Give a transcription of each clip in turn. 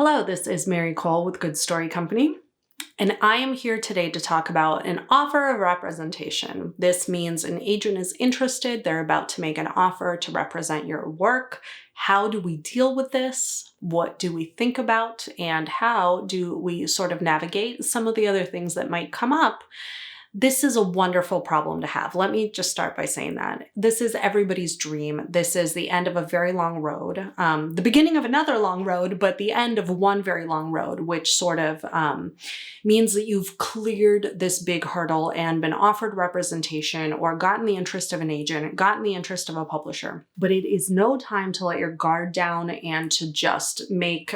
Hello, this is Mary Cole with Good Story Company, and I am here today to talk about an offer of representation. This means an agent is interested, they're about to make an offer to represent your work. How do we deal with this? What do we think about? And how do we sort of navigate some of the other things that might come up? This is a wonderful problem to have. Let me just start by saying that. This is everybody's dream. This is the end of a very long road, the beginning of another long road, but the end of one very long road, which sort of means that you've cleared this big hurdle and been offered representation or gotten the interest of an agent, gotten the interest of a publisher. But it is no time to let your guard down and to just make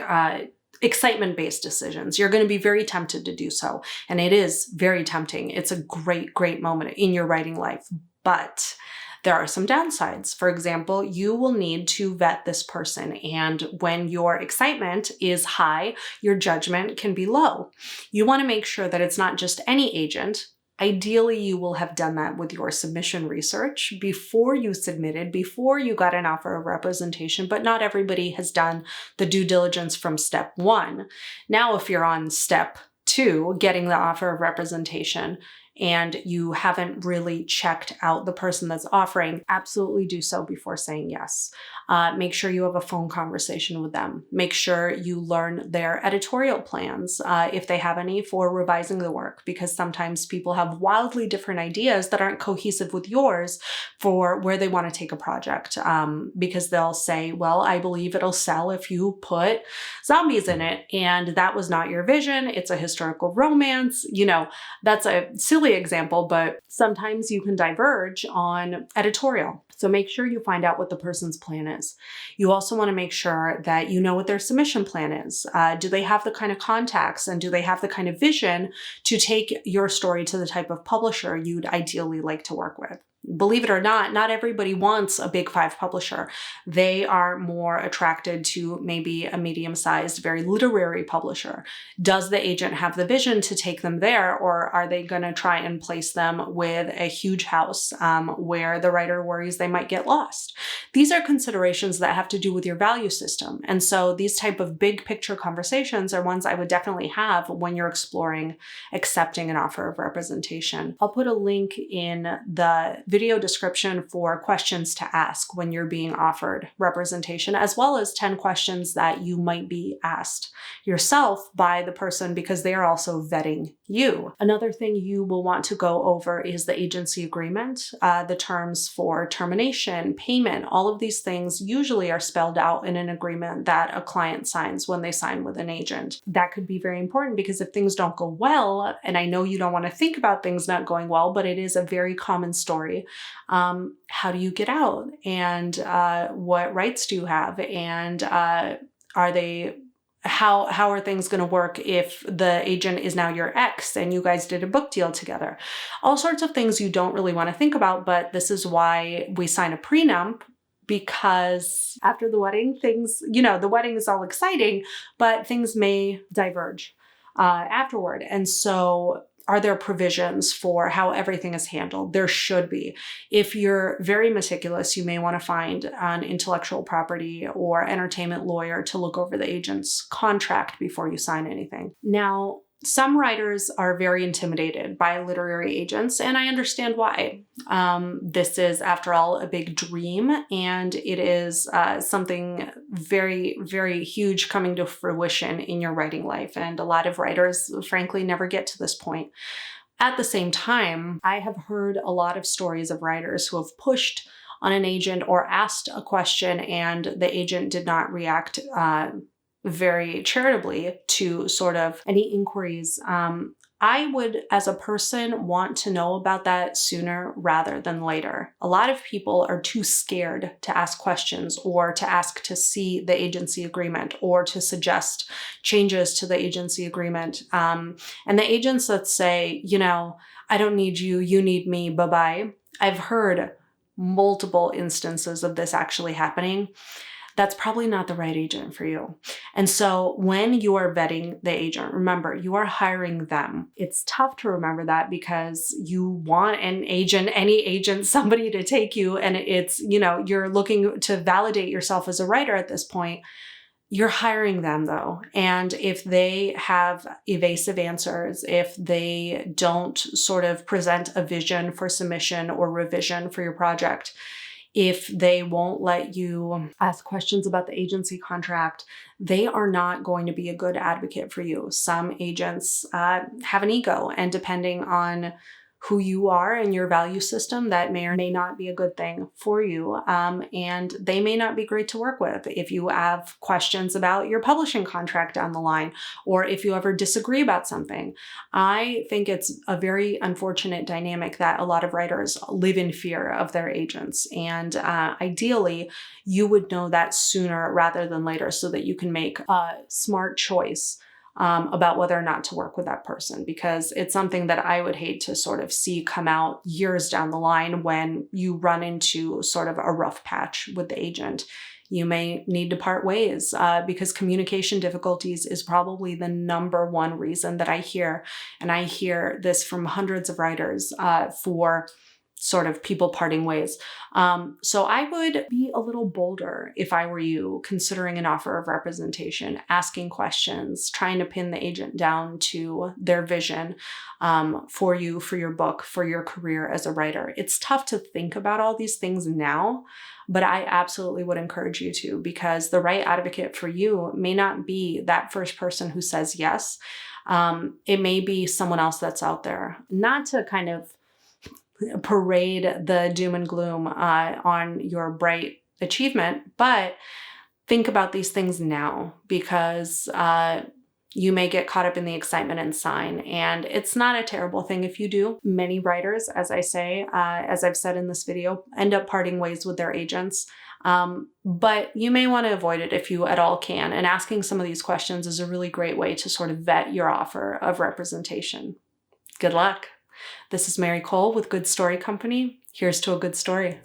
excitement-based decisions. You're going to be very tempted to do so. And it is very tempting. It's a great, great moment in your writing life. But there are some downsides. For example, you will need to vet this person. And when your excitement is high, your judgment can be low. You want to make sure that it's not just any agent. Ideally, you will have done that with your submission research before you submitted, before you got an offer of representation, but not everybody has done the due diligence from step one. Now, if you're on step two, getting the offer of representation, and you haven't really checked out the person that's offering, absolutely do so before saying yes. Make sure you have a phone conversation with them. Make sure you learn their editorial plans, if they have any, for revising the work, because sometimes people have wildly different ideas that aren't cohesive with yours for where they want to take a project. Because they'll say, well, I believe it'll sell if you put zombies in it. And that was not your vision. It's a historical romance. You know, that's a silly example, but sometimes you can diverge on editorial. So make sure you find out what the person's plan is. You also want to make sure that you know what their submission plan is. Do they have the kind of contacts and do they have the kind of vision to take your story to the type of publisher you'd ideally like to work with? Believe it or not, not everybody wants a big five publisher. They are more attracted to maybe a medium-sized, very literary publisher. Does the agent have the vision to take them there, or are they going to try and place them with a huge house where the writer worries they might get lost? These are considerations that have to do with your value system. And so these type of big picture conversations are ones I would definitely have when you're exploring accepting an offer of representation. I'll put a link in the video description for questions to ask when you're being offered representation, as well as 10 questions that you might be asked yourself by the person because they are also vetting you. Another thing you will want to go over is the agency agreement, the terms for termination, payment. All of these things usually are spelled out in an agreement that a client signs when they sign with an agent. That could be very important because if things don't go well, and I know you don't want to think about things not going well, but it is a very common story. How do you get out? And what rights do you have? And how are things going to work if the agent is now your ex and you guys did a book deal together? All sorts of things you don't really want to think about, but this is why we sign a prenup, because after the wedding, things, the wedding is all exciting, but things may diverge afterward. And so are there provisions for how everything is handled? There should be. If you're very meticulous, you may want to find an intellectual property or entertainment lawyer to look over the agent's contract before you sign anything. Now, some writers are very intimidated by literary agents, and I understand why. This is, after all, a big dream, and it is something very, very huge coming to fruition in your writing life. And a lot of writers, frankly, never get to this point. At the same time, I have heard a lot of stories of writers who have pushed on an agent or asked a question, and the agent did not react very charitably to sort of any inquiries. I would, as a person, want to know about that sooner rather than later. A lot of people are too scared to ask questions or to ask to see the agency agreement or to suggest changes to the agency agreement. And the agents that say, I don't need you, you need me, bye-bye. I've heard multiple instances of this actually happening. That's probably not the right agent for you. And so when you are vetting the agent, remember, you are hiring them. It's tough to remember that because you want an agent, any agent, somebody to take you. And it's, you're looking to validate yourself as a writer at this point. You're hiring them though. And if they have evasive answers, if they don't sort of present a vision for submission or revision for your project, if they won't let you ask questions about the agency contract, they are not going to be a good advocate for you. Some agents have an ego, and depending on who you are and your value system, that may or may not be a good thing for you. And they may not be great to work with if you have questions about your publishing contract down the line, or if you ever disagree about something. I think it's a very unfortunate dynamic that a lot of writers live in fear of their agents. And ideally, you would know that sooner rather than later so that you can make a smart choice about whether or not to work with that person, because it's something that I would hate to sort of see come out years down the line when you run into sort of a rough patch with the agent. You may need to part ways because communication difficulties is probably the number one reason that I hear, and I hear this from hundreds of writers for sort of people parting ways. So I would be a little bolder if I were you, considering an offer of representation, asking questions, trying to pin the agent down to their vision for you, for your book, for your career as a writer. It's tough to think about all these things now, but I absolutely would encourage you to, because the right advocate for you may not be that first person who says yes. It may be someone else that's out there. Not to kind of parade the doom and gloom on your bright achievement, but think about these things now, because you may get caught up in the excitement and sign, and it's not a terrible thing if you do. Many writers, as I say, as I've said in this video, end up parting ways with their agents. But you may want to avoid it if you at all can, and asking some of these questions is a really great way to sort of vet your offer of representation. Good luck. This is Mary Cole with Good Story Company. Here's to a good story.